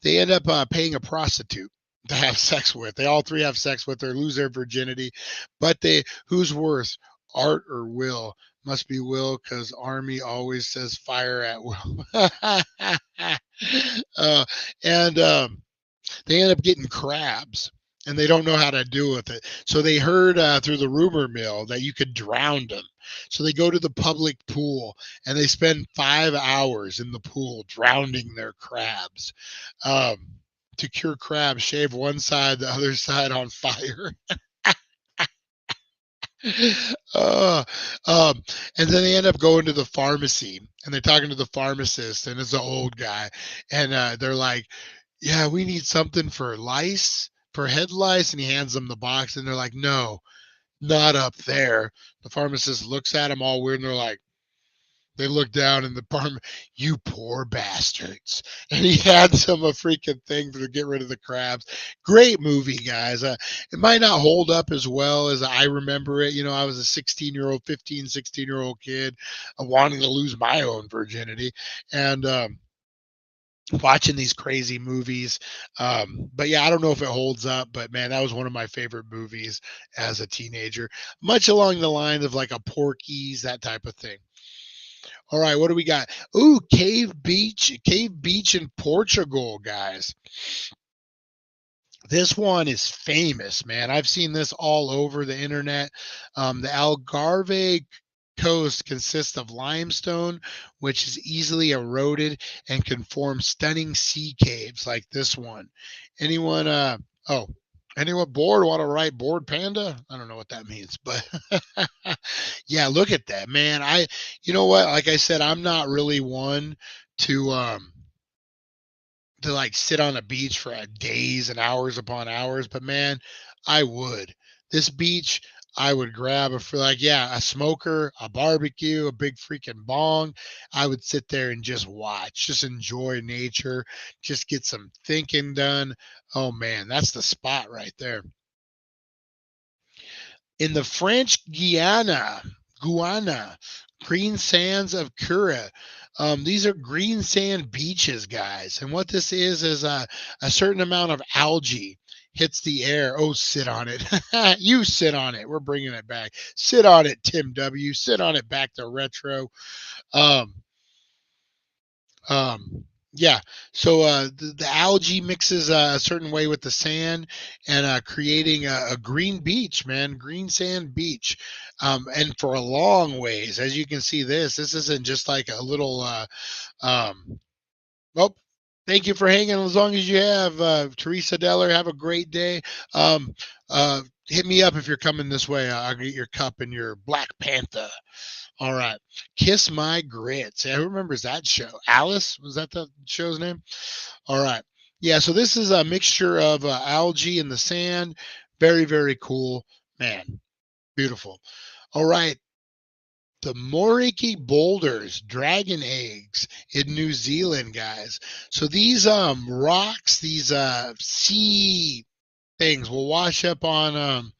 They end up paying a prostitute to have sex with. They all three have sex with her, lose their virginity, but who's worse, Art or Will? Must be Will because Army always says fire at will. And they end up getting crabs and they don't know how to do with it. So they heard through the rumor mill that you could drown them. So they go to the public pool and they spend 5 hours in the pool drowning their crabs. To cure crabs, shave one side, the other side on fire. uh, and then they end up going to the pharmacy and they're talking to the pharmacist and it's an old guy. And they're like, yeah, we need something for lice, for head lice. And he hands them the box and they're like, no, not up there. The pharmacist looks at them all weird and they're like, they look down in the apartment, you poor bastards. And he hands them a freaking thing to get rid of the crabs. Great movie, guys. It might not hold up as well as I remember it. You know, I was a 16-year-old, 15, 16-year-old kid wanting to lose my own virginity. And, watching these crazy movies. But yeah, I don't know if it holds up, but man, that was one of my favorite movies as a teenager, much along the lines of like a Porky's, that type of thing. All right, what do we got? Ooh, Cave Beach in Portugal, guys. This one is famous, man. I've seen this all over the internet. The Algarve coast consists of limestone, which is easily eroded and can form stunning sea caves like this one. Anyone anyone bored want to write bored panda? I don't know what that means, but yeah, look at that, man. You know what? Like I said, I'm not really one to like sit on a beach for days and hours upon hours, but man, I would. This beach, I would grab a smoker, a barbecue, a big freaking bong. I would sit there and just watch, just enjoy nature, just get some thinking done. Oh man, that's the spot right there. In the French Guiana, green sands of Cura. These are green sand beaches, guys. And what this is a certain amount of algae hits the air. Oh, sit on it. You sit on it. We're bringing it back. Sit on it, Tim W. Sit on it back to retro. Um, yeah. So the algae mixes a certain way with the sand and creating a green beach, man, green sand beach. And for a long ways, as you can see, this isn't just like a little. Well, thank you for hanging as long as you have, Teresa Deller. Have a great day. Um, hit me up if you're coming this way. I'll get your cup and your Black Panther. All right. Kiss My Grits. Who remembers that show? Alice? Was that the show's name? All right. Yeah, so this is a mixture of algae in the sand. Very, very cool. Man, beautiful. All right. The Moriki boulders, dragon eggs in New Zealand, guys. So these rocks, these sea things will wash up on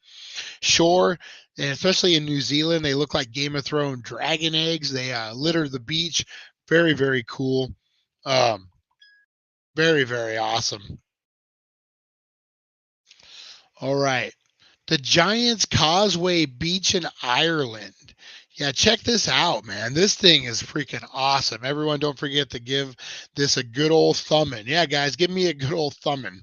shore, and especially in New Zealand, they look like Game of Thrones dragon eggs. They litter the beach. Very, very cool. Um, very, very awesome. All right. The Giants Causeway Beach in Ireland. Yeah, check this out, man. This thing is freaking awesome. Everyone, don't forget to give this a good old thumbing. Yeah, guys, give me a good old thumbing.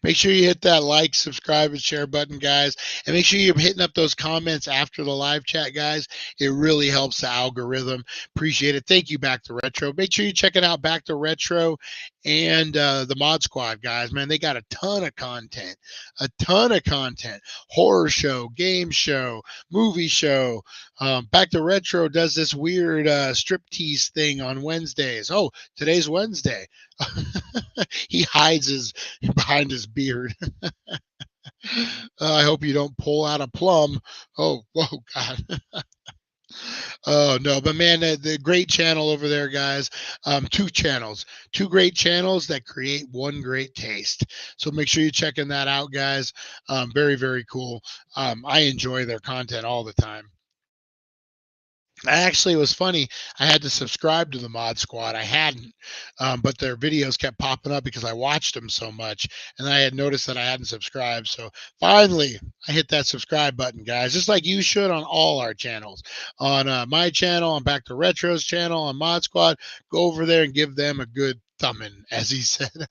Make sure you hit that like, subscribe, and share button, guys. And make sure you're hitting up those comments after the live chat, guys. It really helps the algorithm. Appreciate it. Thank you, Back to Retro. Make sure you're checking out Back to Retro and the Mod Squad, guys. Man, they got a ton of content. A ton of content. Horror show, game show, movie show. Back to Retro does this weird striptease thing on Wednesdays. Oh, today's Wednesday. He hides his behind his beard. I hope you don't pull out a plum. Oh, whoa, God. Oh no, but man, the great channel over there, guys. Two channels, two great channels that create one great taste. So make sure you're checking that out, guys. Very, very cool. I enjoy their content all the time. Actually, it was funny. I had to subscribe to the Mod Squad. I hadn't, but their videos kept popping up because I watched them so much, and I had noticed that I hadn't subscribed. So finally, I hit that subscribe button, guys, just like you should on all our channels. On my channel, on Back to Retro's channel, on Mod Squad, go over there and give them a good thumbing, as he said.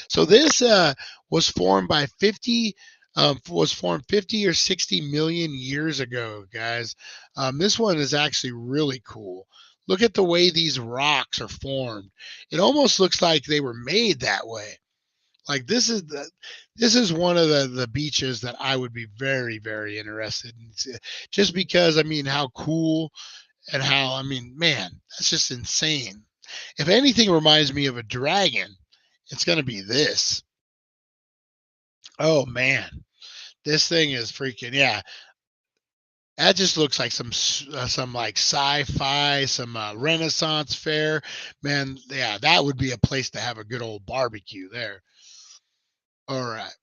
So this was formed by 50 or 60 million years ago, guys. This one is actually really cool. Look at the way these rocks are formed. It almost looks like they were made that way. Like this is one of the beaches that I would be very, very interested in, just because I mean how cool and how I mean, man, that's just insane. If anything reminds me of a dragon, it's gonna be this. Oh man, this thing is freaking, yeah. That just looks like some like sci-fi, some Renaissance fair, man. Yeah, that would be a place to have a good old barbecue there. All right.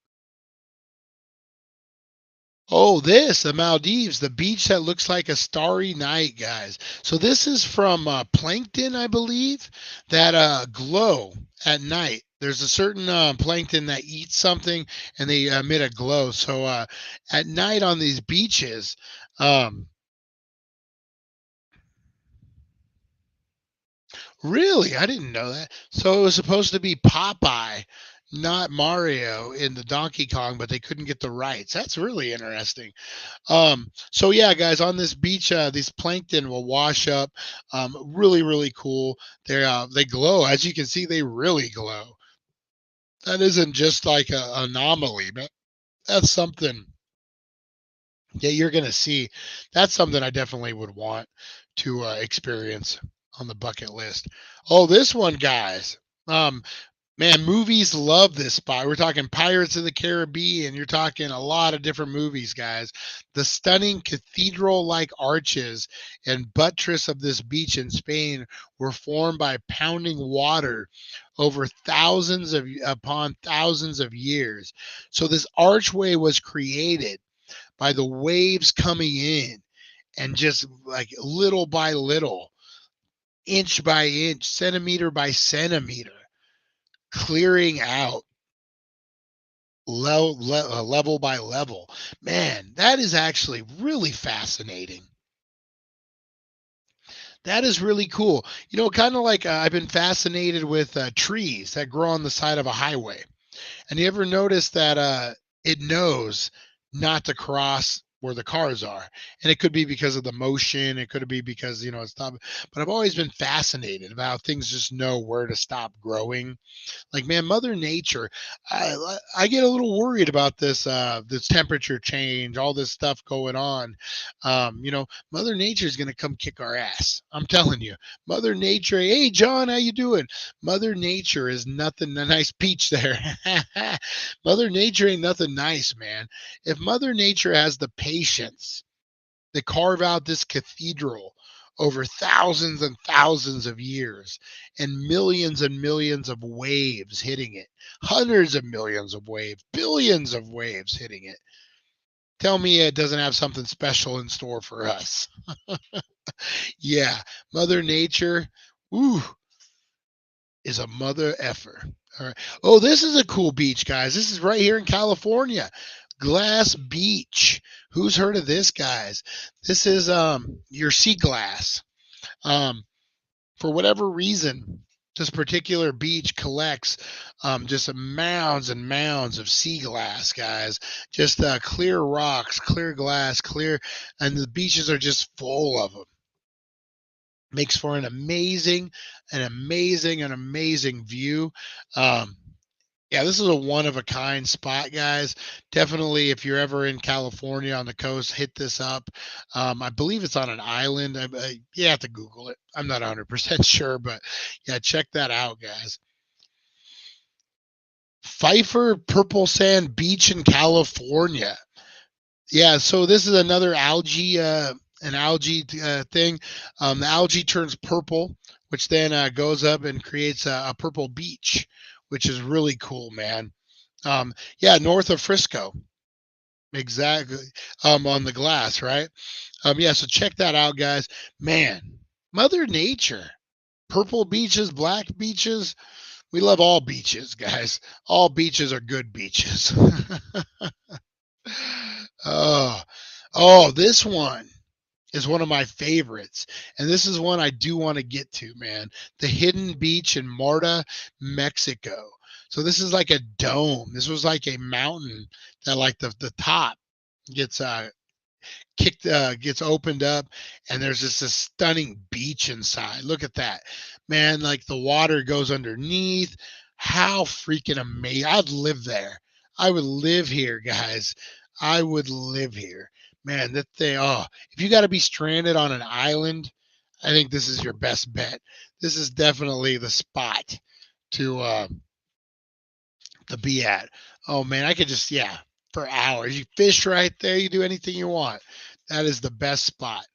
Oh, the Maldives, the beach that looks like a starry night, guys. So this is from plankton, I believe, that glow at night. There's a certain plankton that eats something and they emit a glow. So at night on these beaches, really, I didn't know that. So it was supposed to be Popeye, not Mario in the Donkey Kong, but they couldn't get the rights. That's really interesting. So yeah, guys, on this beach, these plankton will wash up. Really, really cool. They glow. As you can see, they really glow. That isn't just like an anomaly, but that's something that you're gonna see. That's something I definitely would want to experience on the bucket list. Oh, this one, guys. Man, movies love this spot. We're talking Pirates of the Caribbean. You're talking a lot of different movies, guys. The stunning cathedral-like arches and buttress of this beach in Spain were formed by pounding water over upon thousands of years. So this archway was created by the waves coming in and just like little by little, inch by inch, centimeter by centimeter, clearing out level by level. Man, that is actually really fascinating. That is really cool. You know, kind of like I've been fascinated with trees that grow on the side of a highway. And you ever notice that it knows not to cross where the cars are. And it could be because of the motion. It could be because, it's not, but I've always been fascinated about how things just know where to stop growing. Like, man, Mother Nature, I get a little worried about this temperature change, all this stuff going on. Mother Nature is going to come kick our ass. I'm telling you, Mother Nature. Hey, John, how you doing? Mother Nature is nothing. A nice peach there. Mother Nature ain't nothing nice, man. If Mother Nature has the patience to carve out this cathedral over thousands and thousands of years and millions of waves hitting it, hundreds of millions of waves, billions of waves hitting it. Tell me it doesn't have something special in store for us. Yeah, Mother Nature, ooh, is a mother effer. All right. Oh, this is a cool beach, guys. This is right here in California. Glass Beach. Who's heard of this, guys? This is your sea glass. For whatever reason, this particular beach collects just mounds and mounds of sea glass, guys. Just clear rocks, clear glass, clear, and the beaches are just full of them. Makes for an amazing view. Yeah, this is a one-of-a-kind spot, guys. Definitely, if you're ever in California on the coast, hit this up. I believe it's on an island. You have to Google it. I'm not 100% sure, but yeah, check that out, guys. Pfeiffer Purple Sand Beach in California. Yeah, so this is another algae thing. The algae turns purple, which then goes up and creates a purple beach, which is really cool, man. Yeah, north of Frisco. Exactly. On the glass, right? Yeah, so check that out, guys. Man, Mother Nature. Purple beaches, black beaches. We love all beaches, guys. All beaches are good beaches. This one is one of my favorites. And this is one I do want to get to, man. The Hidden Beach in Marta, Mexico. So this is like a dome. This was like a mountain that like the top gets gets opened up, and there's just a stunning beach inside. Look at that. Man, like the water goes underneath. How freaking amazing. I'd live there. I would live here, guys. I would live here. Man, that thing, if you got to be stranded on an island, I think this is your best bet. This is definitely the spot to be at. Oh man, I could just, for hours. You fish right there, you do anything you want. That is the best spot.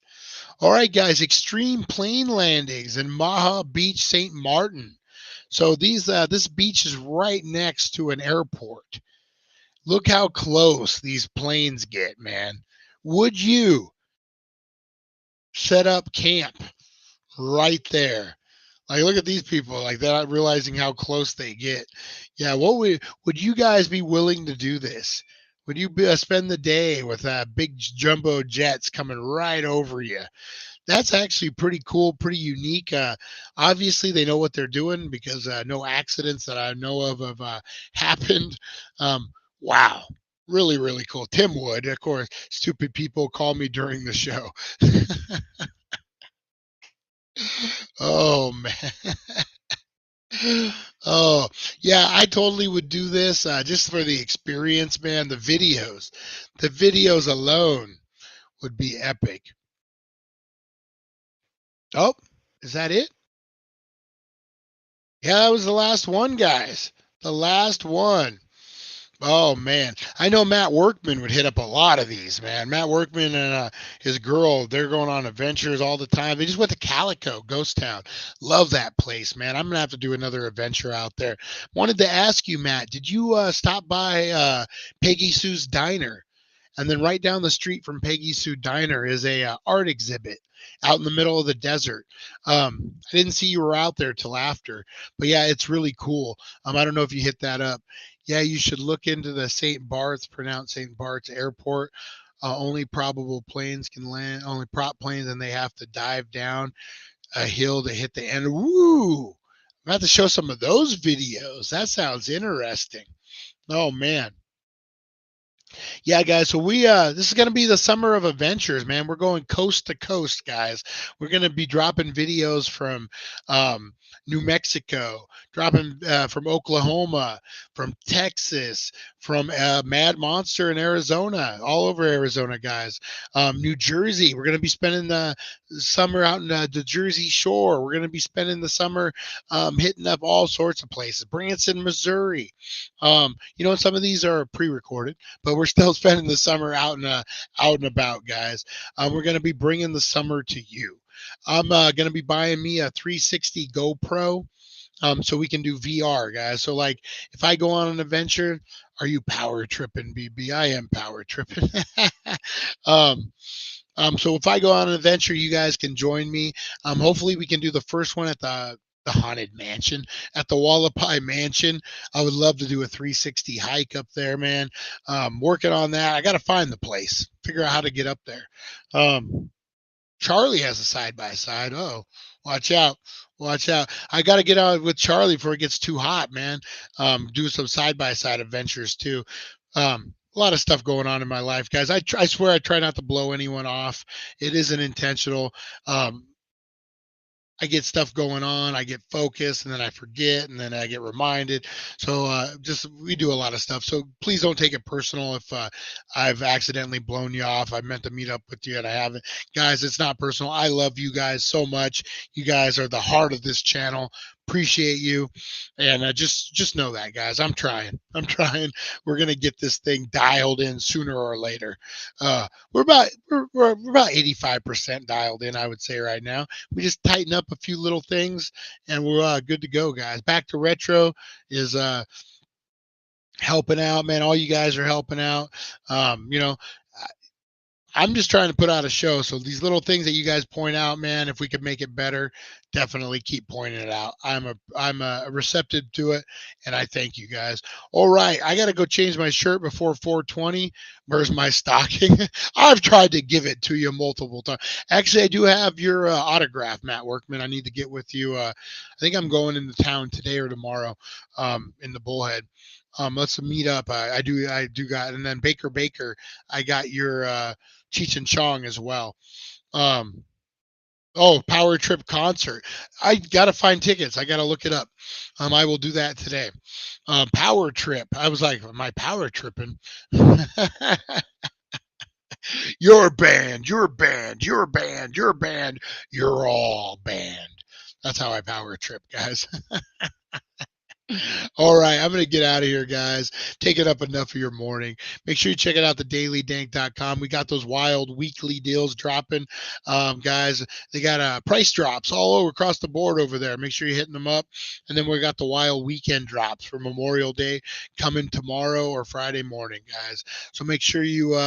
All right, guys, extreme plane landings in Maha Beach, St. Martin. So this beach is right next to an airport. Look how close these planes get, man. Would you set up camp right there? Like, look at these people. Like, they're not realizing how close they get. Yeah, what would you guys be willing to do this? Would you spend the day with big jumbo jets coming right over you? That's actually pretty cool, pretty unique. Obviously, they know what they're doing because no accidents that I know of have happened. Wow. Really, really cool. Tim would, of course. Stupid people call me during the show. Oh, man. Oh, yeah, I totally would do this just for the experience, man. The videos alone would be epic. Oh, is that it? Yeah, that was the last one, guys. The last one. Oh man, I know Matt Workman would hit up a lot of these, man. Matt Workman and his girl, they're going on adventures all the time. They just went to Calico, Ghost Town. Love that place, man. I'm gonna have to do another adventure out there. Wanted to ask you, Matt, did you stop by Peggy Sue's Diner? And then right down the street from Peggy Sue Diner is a art exhibit out in the middle of the desert. I didn't see you were out there till after, but yeah, it's really cool. I don't know if you hit that up. Yeah, you should look into the St. Bart's, pronounced St. Bart's Airport. Only probable planes can land, only prop planes, and they have to dive down a hill to hit the end. Woo! I'm going to have to show some of those videos. That sounds interesting. Oh, man. Yeah, guys. So this is going to be the summer of adventures, man. We're going coast to coast, guys. We're going to be dropping videos from New Mexico, dropping from Oklahoma, from Texas, from Mad Monster in Arizona, all over Arizona, guys. New Jersey. We're going to be spending the summer out in the Jersey Shore. We're going to be spending the summer hitting up all sorts of places. Branson, Missouri. Some of these are pre-recorded, but we're still spending the summer out and about, guys. We're going to be bringing the summer to you. I'm going to be buying me a 360 GoPro so we can do VR, guys. So, like, if I go on an adventure, are you power tripping, BB? I am power tripping. So if I go on an adventure, you guys can join me. Hopefully we can do the first one at the Haunted Mansion, at the Wallapai Mansion. I would love to do a 360 hike up there, man. Working on that. I got to find the place, figure out how to get up there. Charlie has a side-by-side. Oh, watch out. Watch out. I got to get out with Charlie before it gets too hot, man. Do some side-by-side adventures too. A lot of stuff going on in my life, guys. I swear I try not to blow anyone off. It isn't intentional. I get stuff going on, I get focused, and then I forget, and then I get reminded. So we do a lot of stuff. So please don't take it personal if I've accidentally blown you off. I meant to meet up with you and I haven't. Guys, it's not personal. I love you guys so much. You guys are the heart of this channel. Appreciate you, and just know that, guys. I'm trying. We're gonna get this thing dialed in sooner or later. We're about 85% dialed in, I would say, right now. We just tighten up a few little things, and we're good to go, guys. Back to Retro is helping out, man. All you guys are helping out. I'm just trying to put out a show. So these little things that you guys point out, man, if we could make it better, definitely keep pointing it out. I'm receptive to it, and I thank you guys. All right, I got to go change my shirt before 4:20. Where's my stocking? I've tried to give it to you multiple times. Actually, I do have your autograph, Matt Workman. I need to get with you. I think I'm going into town today or tomorrow in the Bullhead. Let's meet up. I do got, and then Baker, I got your Cheech and Chong as well. Power Trip concert. I got to find tickets. I got to look it up. I will do that today. Power Trip. I was like, am I power tripping? You're banned. You're all banned. That's how I power trip, guys. All right, I'm going to get out of here, guys. Taking up enough of your morning. Make sure you check it out, thedailydank.com. We got those wild weekly deals dropping. Guys, they got price drops all over across the board over there. Make sure you're hitting them up. And then we got the wild weekend drops for Memorial Day coming tomorrow or Friday morning, guys. So make sure you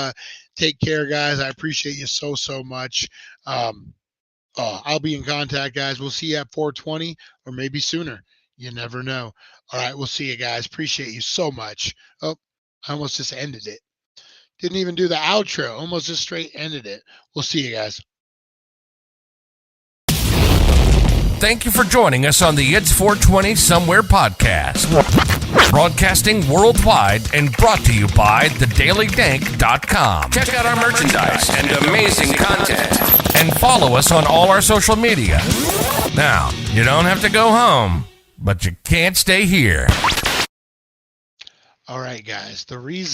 take care, guys. I appreciate you so much. I'll be in contact, guys. We'll see you at 4:20 or maybe sooner. You never know. All right, we'll see you guys. Appreciate you so much. Oh, I almost just ended it. Didn't even do the outro. Almost just straight ended it. We'll see you guys.
Thank you for joining us on the It's 420 Somewhere podcast. Broadcasting worldwide and brought to you by thedailydank.com. Check out our merchandise and amazing content. And follow us on all our social media. Now, you don't have to go home, but you can't stay here.
All right, guys. The reason